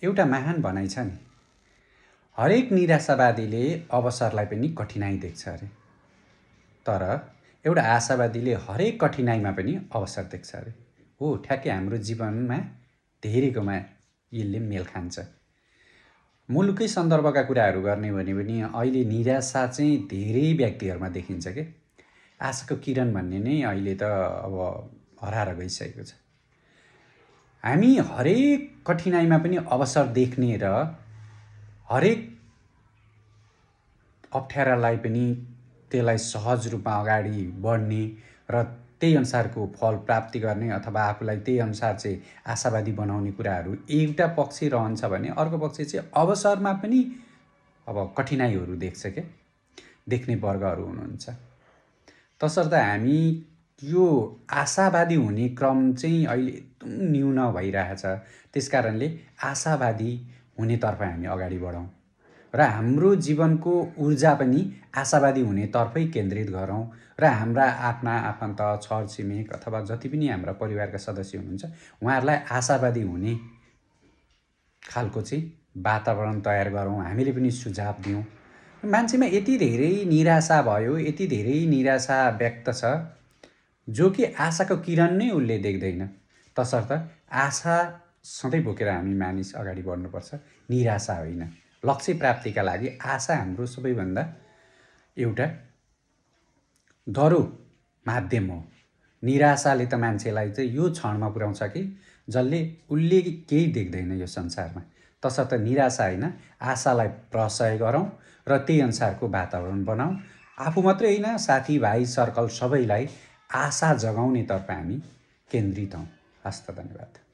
एउटा महान भनाइ छ नि, हरेक निराशावादीले अवसरलाई पनि कठिनाइ देख्छ अरे, तर एउटा आशावादीले हरेक कठिनाइमा पनि अवसर देख्छ अरे। हो, ठ्याक्कै हाम्रो जीवनमा धेरैकोमा यसले मेल खान्छ। मुलुकै सन्दर्भका कुराहरू गर्ने भने पनि अहिले निराशा चाहिँ धेरै व्यक्तिहरूमा देखिन्छ के। आशाको किरण भन्ने नै अहिले त अब हराएर गइसकेको छ। हामी हरेक कठिनाइमा पनि अवसर देख्ने र हरेक अप्ठ्यारालाई पनि त्यसलाई सहज रूपमा अगाडि बढ्ने र त्यही अनुसारको फल प्राप्ति गर्ने अथवा आफूलाई त्यही अनुसार चाहिँ आशावादी बनाउने कुराहरू एउटा पक्ष रहन्छ भने अर्को पक्ष चाहिँ अवसरमा पनि अब कठिनाइहरू देख्छ के, देख्ने वर्गहरू हुनुहुन्छ। तसर्थ हामी यो आशावादी हुने क्रम चाहिँ अहिले एकदम न्यून भइरहेछ। त्यसकारणले आशावादी हुनेतर्फ हामी अगाडि बढौँ र हाम्रो जीवनको ऊर्जा पनि आशावादी हुनेतर्फै केन्द्रित गरौँ र हाम्रा आफ्ना आफन्त छरछिमेक अथवा जति पनि हाम्रा परिवारका सदस्य हुनुहुन्छ उहाँहरूलाई आशावादी हुने खालको चाहिँ वातावरण तयार गरौँ, हामीले पनि सुझाव दिउँ। मान्छेमा यति धेरै निराशा भयो, यति धेरै निराशा व्यक्त छ जो कि आशाको किरण नै उसले देख्दैन। तसर्थ आशा सधैँ बोकेर हामी मानिस अगाडि बढ्नुपर्छ, निराशा होइन। लक्ष्य प्राप्तिका लागि आशा हाम्रो सबैभन्दा एउटा दह्रो माध्यम हो। निराशाले त मान्छेलाई चाहिँ यो क्षणमा पुर्याउँछ कि उसले केही देख्दैन यो संसारमा। तसर्थ निराशा होइन, आशालाई प्रशय गरौँ र त्यही अनुसारको वातावरण बनाऊ। आफू मात्रै होइन, साथीभाइ सर्कल सबैलाई आशा जगाउनेतर्फ हामी केन्द्रित हौँ। हस्त, धन्यवाद।